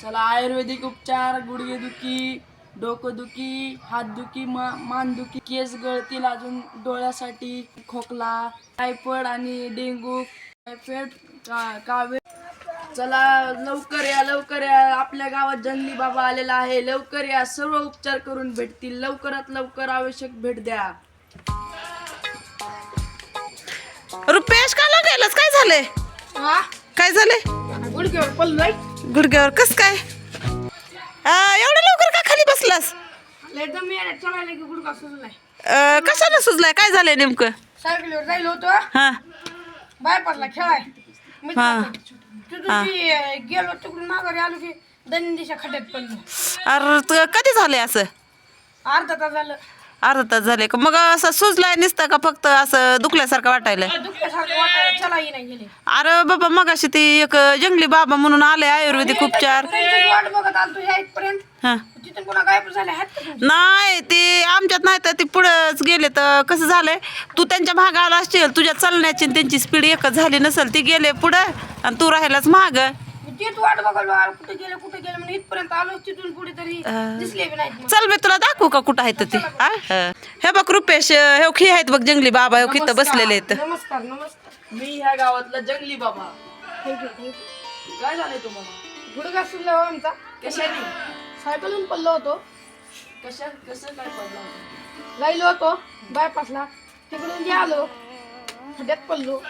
चला आयुर्वेदिक उपचार, गुडघेदुखी, डोकंदुखी, हातदुखी, मानदुखी, केस गळतील, अजून डोळ्यासाठी, खोकला, टायफॉइड आणि डेंगू, टायफॉइड, कावीळ. चला लवकर या, लवकर या. आपल्या गावात जंगली बाबा आलेला आहे. लवकर या, सर्व उपचार करून भेटतील. लवकरात लवकर आवश्यक भेट द्या. रुपेश का गेलास? काय झालंय? काय झालंय? गुडघ्यावर पडलोय. गुडघ्यावर कस काय? एवढं लवकर का खाली बसलास? गुडघा सुजलाय. कशाला सुजलाय? काय झालंय नेमकं? सायकलीवर जायला होतो, हा बायपासला खेळाय. हा गेलो तिकडून माघारी आलो की दंडीच्या खड्ड्यात पडलो. अरे कधी झालंय असं? अर्धा तास झालं. अर्धा तास झाले का? मग असं सुजलाय नुसतं का फक्त असं दुखल्यासारखं वाटायला? दुखल्यासारखं वाटायला चलाही नाही गेले. अरे बाबा मग अशी ती एक जंगली बाबा म्हणून आले आयुर्वेदिक उपचार. त्यांचीच वाट बघत आलो तुझ्या इथपर्यंत. हा तिथून पुन्हा गायब झाले आहेत. नाही ते आमच्यात नाही तर ती पुढंच गेले. तर कसं झालंय, तू त्यांच्या मागं आला असशील, तुझ्या चालण्याची आणि त्यांची स्पीड एकच झाली नसेल. ती गेले पुढं आणि तू राहिलाच माग. तीच वाट बघायला कुठे गेले म्हणून इथपर्यंत आलो. तिथून पुढे तरी दिसले बी नाहीत. चल मी तुला दाखवू का कुठं आहेत ते? हे बघ रुपेश, हे खी आहेत बग जंगली बाबा, हे इथं बसलेले आहेत. नमस्कार नमस्कार. मी ह्या गावातला जंगली बाबा. Thank you thank you. काय झालंय तुम्हाला? गुडघा सुजला हो आमचा. कशाने? सायकलून पडलो होतो. कसं काय पडलो होतो? जायलो होतो बायपासला, तिकडून जे आलो खड्ड्यात पडलो.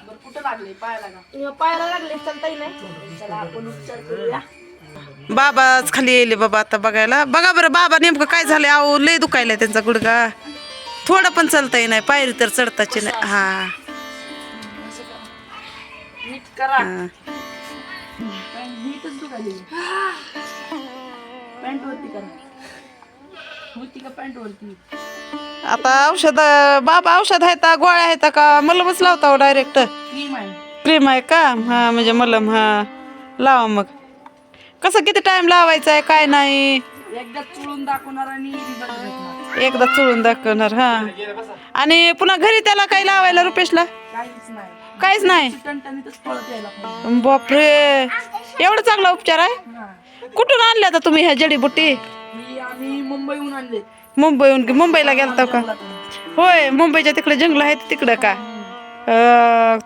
बरं कुठं लागले? पायाला का? पायाला लागले, चालताही नाही. चला आपण उपचार करूया. बाबाच खाली येईल बाबा आता बघायला. बघा बरं बाबा नेमकं काय झालंय. अहो लय दुखायलाय त्यांचा गुडघा. थोडं पण चालताही नाही, पायरी तर चढताची नाही. हा नीट करा. नीटच दुखायली. पॅन्ट वरती करा. होती का पॅन्ट वरती? आता औषध बाबा, औषध आहेत गोळ्या आहेत का मलमच लावता डायरेक्ट? क्रीम आहे. क्रीम आहे का? हा म्हणजे मलम. हा लावा मग. कसं किती टाइम लावायचा आहे काय नाही? एकदा चुळून दाखवणार आणि रिझल्ट भेटणार. एकदा चुळून दाखवणार. हा आणि पुन्हा घरी त्याला काही लावायला रुपेशला? काहीच नाही. काहीच नाही. टणटणीतच पळत यायला पाहिजे. बापरे, एवढा चांगला उपचार आहे? कुठून आणल्या आता तुम्ही ह्या जडीबुटी? ही आम्ही मुंबईहून आणले. मुंबईहून? मुंबईला गेलता का? होय, मुंबईच्या तिकडे जंगल आहे तिकडं का?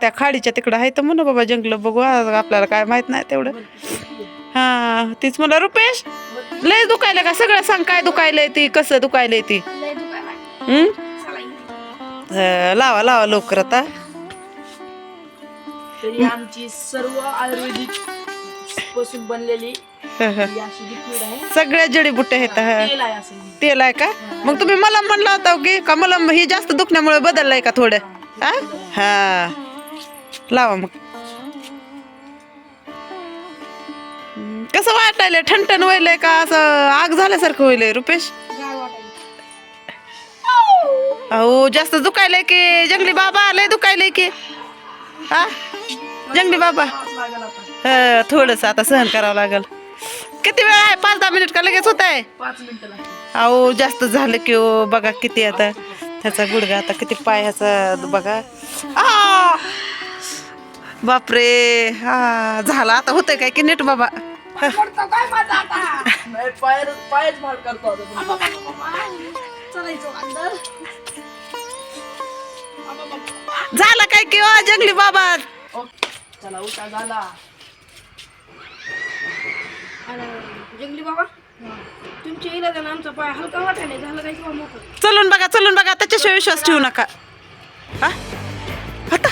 त्या खाडीच्या तिकडं आहे तर म्हणा बाबा जंगल. बघू आपल्याला काय माहित नाही तेवढं. हा तीच म्हणलं. रुपेश लय दुखायला का? सगळं सांग काय दुखायलंय ती, कसं दुखायलंय ती. लावा लावा लवकर आता. तरी आमची सर्व आयुर्वेदिक पासून बनलेली ही अशी लिक्विड आहे. सगळ्या जडीबुट्या आहेत. तेल आहे असं. तेल आहे का? मग तुम्ही मला म्हणला होता की का मला ही जास्त दुखण्यामुळे बदललंय का थोडं? हा लावा मग. कसं वाटायलंय? ठणठण व्हायलंय का असं आग झाल्यासारखं व्हायलंय रुपेश? अहो जास्त दुखायलंय की जंगली बाबा? लय दुखायलंय की? हा जंगली बाबा थोडस आता सहन करावं लागल. किती वेळ आहे? 5-10 मिनिट का लगेच होत आहे? 5 मिनिटं लागतात. अहो जास्त झालं की हो. बघा किती आता त्याचा गुडघा, आता किती पाय ह्याचा बघा. बापरे. हा झाला आता. होतंय काय की नीट बाबा? पडतो काय माझा आता? नाही, पायच भाड करतो आता. चलायचं अंदर. झालं काय की हो जंगली बाबा? चला उठा झाला. जंगली बाबा तुमच्या इलाजाने आमचा पाय हलका वाटायला झालं काय किंवा मोठं? चलून बघा, चलून बघा. त्याच्याशिवाय विश्वास ठेवू नका. हा आता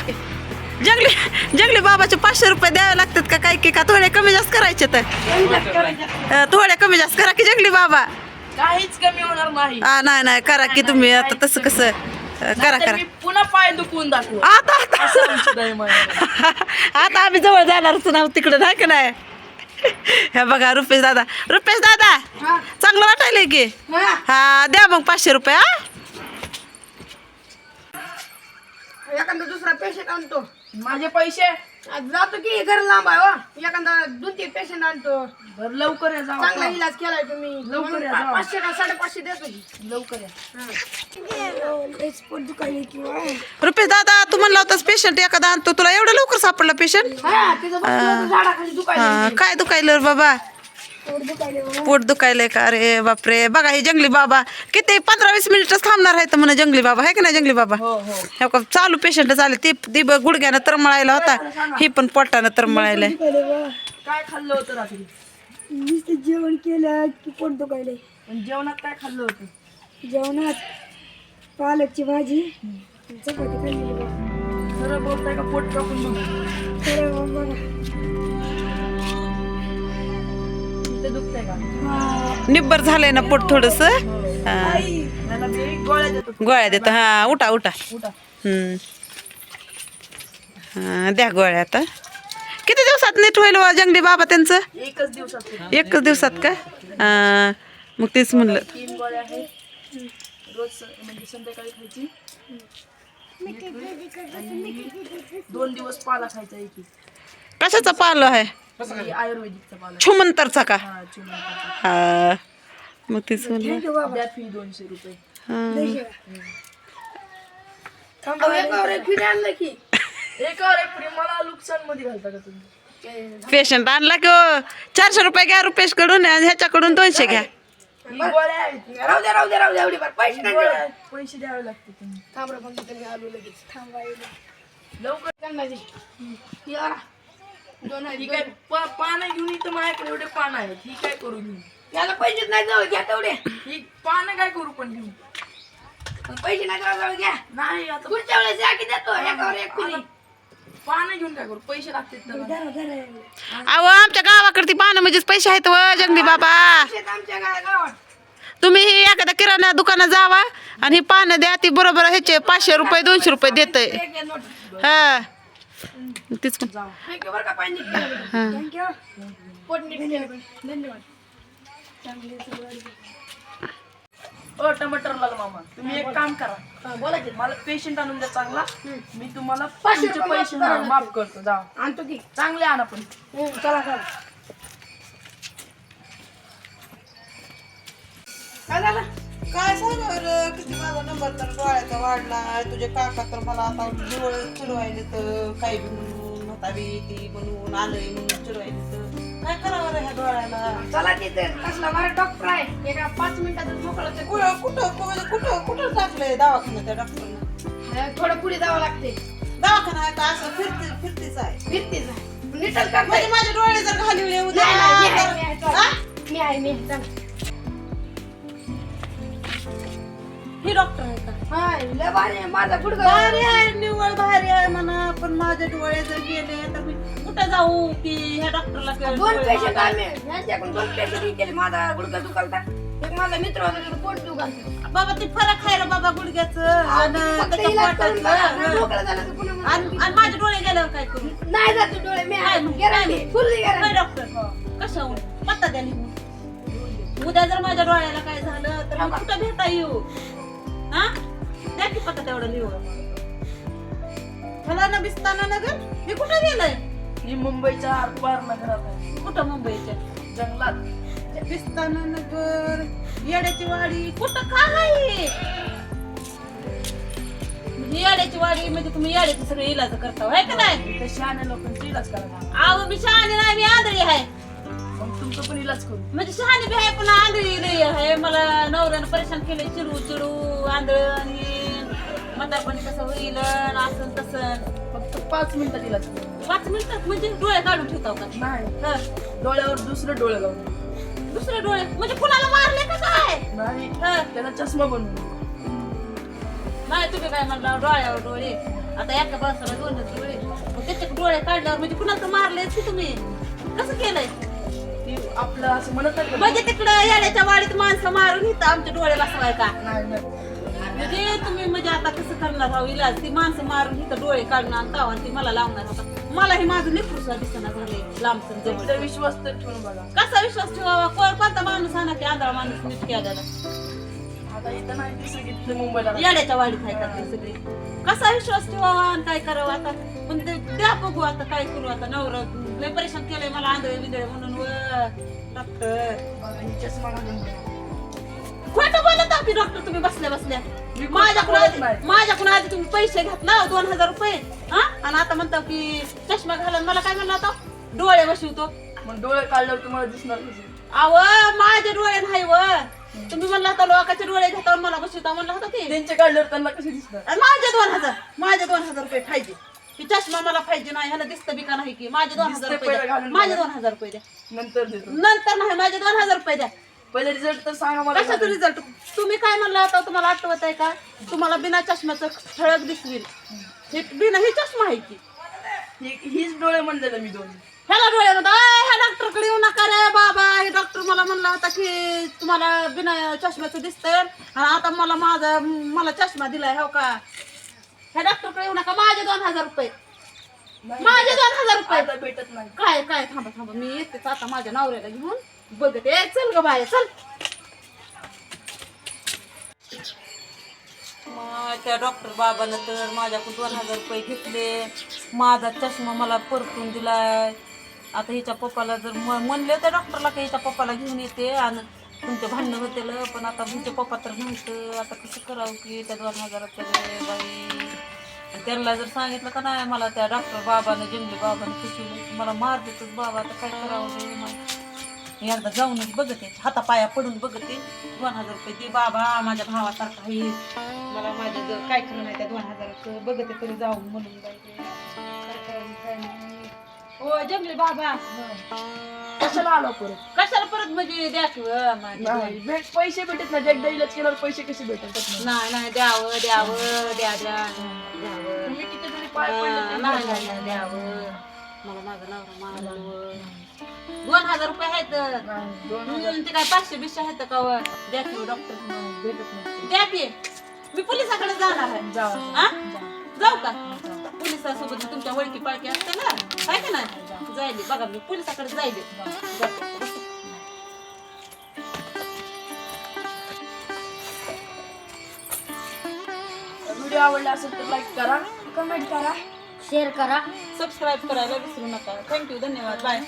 जंगली बाबाचे 500 रुपये द्यावे लागतात का काय की? का थोडे कमी जास्त करायचे? तर थोडे कमी जास्त करा की जंगली बाबा. काहीच कमी होणार नाही. नाही नाही करा की तुम्ही. आता तसं कसं करा करा. मी पुन्हा पाय दुखवून दाखवू. आता आता आम्ही जवळ जाणारच ना तिकडे, नाही का नाही? हे बघा रुपेश दादा, रुपेश दादा चांगलं वाटायलंय की? हा द्या मग 500 रुपये. एखादा दुसरा पेशंट आणतो. माझे पैसे जातो की घर लांब आहे. एखादा 2-3 पेशंट आणतो. बरं लवकर या. चांगला इलाज केलाय तुम्ही. लवकर या. 500 का 550 देतो की. लवकर या. रुपेश दादा तू म्हणला होतास पेशंट एखादा आणतो. तुला एवढं लवकर सापडला पेशंट? झाडाखाली दुखायला. काय दुखायलं बाबा? पोट दुखायलंय का अरे बापरे बघा हे जंगली बाबा किती 15-20 मिनिटच थांबणार आहे तर म्हणा जंगली बाबा आहे की नाही जंगली बाबा हो हो हे का चालू पेशंट आले ती गुडघ्यानं तरमळायला होता ही पण पोटानं तरमळायलाय काय खाल्लं होतं रात्री? नुसतं जेवण केलं की पोट दुखायलंय. पण जेवणात काय खाल्लं होतं? जेवणात पालकची भाजी चपाती खाल्लेली बघ. खरं बोलताय का पोट टाकून बघू? खरं मग बघा. इथं दुखतंय का? निब्बर झालंय ना पोट थोडस त्याला मी गोळ्या देतो. गोळ्या देतो हा उठा उठा उठा. हा द्या गोळ्या आता किती दिवसात नीट होईल वा जंगली बाबा त्यांचं एकच दिवसात एकच दिवसात का मग तेच म्हणलं 3 गोळ्या आहेत रोज म्हणजे संध्याकाळी खायची आणि 2 दिवस पाला खायचा एक कशाचा पालो आहे आयुर्वेदिकचा पाला. छुमंतरचा का हा चुना हा मग तेच म्हणलं द्या फी 200 रुपये. हा. एकावर एक फ्री मला नुकसान मध्ये घालता का तुम्ही? पेशंट आणला की हो, 400 रुपये घ्या रुपेश कडून आणि ह्याच्याकडून 200 घ्या ही गोळ्या आहेत. ही गोळ्या आहेत. पैसे द्यावे लागते तुम्ही लवकर. ही काय पानं घेऊन इथं माझ्याकडे एवढे पानं आहेत ही काय करू घेऊन याला पैसेच नाही जाऊ घ्या तेवढे. ही पानं काय करू पण घेऊन पैसे नाही जाऊ घ्या. नाही आता पुढच्या वेळेस या की देतो एकावर एक फ्री. पानं घेऊन काय करू पैसे लागतात ना. अहो आमच्या गावाकडे ती पानं म्हणजेच पैसे आहेत व जंगली बाबा आमच्या गावात तुम्ही ही एखाद्या किराणा दुकानात जावा आणि ही पानं द्या ती बरोबर ह्याचे 500 रुपये 200 रुपये देतय हा तीच पण. थँक्यू बरं का पाहिजे. हा. थँक्यू. पोट नीट केलं. धन्यवाद. ओ टमाटर लाल मामा तुम्ही एक काम करा बोला की मला पेशंट आणून द्या चांगला मी तुम्हाला 500 पैसे माफ करतो जा आणतो की. चांगले आणा पण चला चला. काय झालं? काय सांगा किती माझा नंबर तर डोळ्याचा वाढला तुझे काका तर मला आता डोळे चिडवायले तर काही म्हणून म्हातारी ती म्हणून आलंय म्हणून चिडवायले तर काय करावं रे ह्या डोळ्याला चला तिथे कसला बरा डॉक्टर आहे एका 5 मिनिटातच मोकळं ते. कुठं कुठं कुठं कुठं टाकलंय दवाखान्यात त्या डॉक्टरनं थोडं पुढे जावं लागते. दवाखाना आहे का असं फिरतीच आहे फिरतेच आहे. नीटच करते. म्हणजे माझे डोळे जर घालवले उद्या मी आहे चला. ही डॉक्टर आहे का हाय लय भारी आहे. माझा गुडघा भारी आहे निव्वळ भारी आहे म्हणा पण माझे डोळे जर गेले तर मी कुठं जाऊ की ह्या डॉक्टरला 2 पेशंट आम्ही यांच्याकडून 2 पेशंट केले. माझा गुडघा दुखालता एक माझा मित्र होता त्याचं पोट दुखालता. बाबा ते फरक आहे रे बाबा गुडघ्याचं आणि त्याच्या पोटातलं. आणि माझे डोळे गेल्यावर काय करू नाही जात डोळे मी आहे गॅरंटी फुल गॅरंटी. डॉक्टर कशाहून पत्ता द्या लिहून उद्या जर माझ्या डोळ्याला काय झालं तर मी कुठं भेटा येऊ हा द्या की पत्ता तेवढा लिहून मला ना बिस्ताना नगर मी कुठं गेलंय ही मुंबईच्या आरपार नगरात आहे कुठं मुंबईच्या जंगलात बिस्ताना नगर येड्याची वाडी कुठं काय येड्याची वाडी म्हणजे तुम्ही येड्याचे सगळे इलाज करता आहे का नाही इथे शहाण्या लोकांचा इलाज करा अहो मी शहाणी नाही मी आंधळी आहे मग तुमचं पण इलाज करू म्हणजे शहाणी बी आहे पण आंधळी लई आहे मला नवऱ्यानं परेशान केले चिडू चिडू आंधळ आणि म्हातारपणी कसं होईल असं तसं फक्त 5 मिनिटात इलाज करू 5 मिनिटात म्हणजे डोळे काढून ठेवताव का नाही हं. डोळ्यावर दुसरं डोळे लावून दुसरे डोळे म्हणजे कुणाला मारले का काय नाही हं. त्याला चष्मा बनवून नाही तुम्ही काय म्हणला डोळ्यावर डोळे आता एका माणसाला 2 डोळे मग त्याचे डोळे काढल्यावर म्हणजे कुणाचं मारले की तुम्ही कसं केलंय ती आपलं असं म्हणत नाही का? म्हणजे तिकडं येड्याच्या वाडीत माणसं मारून इथं आमचे डोळे बसवाय का नाही नाही म्हणजे तुम्ही म्हणजे आता कसं करणार राहू इलाज ती माणसं मारून इथं डोळे काढून आणता आणि ती मला लावणार होता मला हे माझं लेकरूसा दिसना झाले लांबचं तुमचा जवळ विश्वास तर ठेवून बघा कसा विश्वास ठेवावा कोणता माणूस आणा की आंधळा माणूस नीट केलेला आता इथं नाही ते सगळे मुंबईला राहतात. येड्याच्या वाडीत आहे का ते सगळे कसा विश्वास ठेवावा आणि काय करावं आता पण ते द्या बघू आता काय करू आता नवरा लय परेशान केलंय मला आंधळे बिंधळे म्हणून व डॉक्टर बघा, ही चष्मा घालून बघा. खोटं बोलत आहात डॉक्टर तुम्ही बसल्या बसल्या मी खोटं माझ्याकडून बोलत आधी नाही. माझ्याकडून आधी तुम्ही पैसे घातला 2000 रुपये हा आणि आता म्हणता की चष्मा घालून मला काय म्हणला होता डोळे बसवतो मग डोळे काढल्यावर तुम्हाला दिसणार कसे अव माझे डोळे नाही व तुम्ही म्हणला होता लोकांचे डोळे घेता मला बसवता म्हणला होता की त्यांचे काढल्यावर त्यांना कसे दिसणार? आणि माझे 2000 रुपये पाहिजे की चष्मा मला पाहिजे नाही ह्याला दिसतं बी का नाही की माझे 2000 दिसतंय रुपये पहिलं द्या. घालून माझे बघा. 2000 रुपये द्या नंतर देतो. नंतर नाही माझे 2000 रुपये द्या पहिले रिझल्ट तर सांगा मला. कशाचा रिझल्ट तुम्ही काय म्हणला होता तुम्हाला आठवत आहे का तुम्हाला बिना चष्म्याचं ठळक दिसतील हे बिना ही चष्मा आहे की हीच डोळे म्हणलेलं मी दोन. ह्याला डोळ्यामध्ये ह्या डॉक्टरकडे येऊ नका रे बाबा हे डॉक्टर मला म्हणला होता की तुम्हाला बिना चष्म्याचं दिसतंय आणि आता मला चष्मा दिलाय हो का ह्या डॉक्टरकडे येऊ नका माझे 2000 रुपये माझे 2000 रुपये आता भेटत नाही. काय काय थांबा मी येतेच आता माझ्या नवऱ्याला घेऊन बघते चल ग बाय चल त्या डॉक्टर बाबानं तर माझ्याकडून 2000 रुपये घेतले माझा चष्मा मला परतून दिलाय आता हिच्या पप्पाला जर म्हणले त्या डॉक्टरला की हिच्या पप्पाला घेऊन येते आणि तुमचे भांडणं होतील पण आता हिचे पप्पा तर नव्हतं आता कसं करावं की त्या 2000चं बाई त्यांना जर सांगितलं का नाही मला त्या डॉक्टर बाबानं जंगली बाबानं फसवलं मला मार देतच बाबा आता काय करावं रे मी एकदा जाऊनच बघते हातापाया पडून बघते 2000 रुपये दे बाबा माझ्या भावासारखा आहे मला माझ्या काय खरं नाही त्या 2000 बघते तरी जाऊन म्हणून जायचे काय करावं काय नाही हो जंगली बाबा कशाला आलो परत? कशाला परत म्हणजे द्या की नाही, पैसे भेटत नाही. एकदा इलाज केल्यावर पैसे कसे भेटतात? नाही द्यावं द्या द्यावं तुम्ही किती जरी पाय पडले तरी नाही द्यावं मला माझा नवरा मारलं 2000 रुपये आहेत नाही, 2000 ते काय 500-200 आहेत का व? द्या की डॉक्टर भेटत नाही. द्या की मी पोलिसाकडे जाणार आहे जावा. हा? जाऊ का पोलिसासोबत तुमच्या ओळखी पाळखी असते ना काय का नाही जायले बघा मी पोलिसाकडे जायले व्हिडिओ आवडला असेल तर लाईक करा, कमेंट करा, शेअर करा. सबस्क्राईब करायला विसरू नका थँक्यू धन्यवाद बाय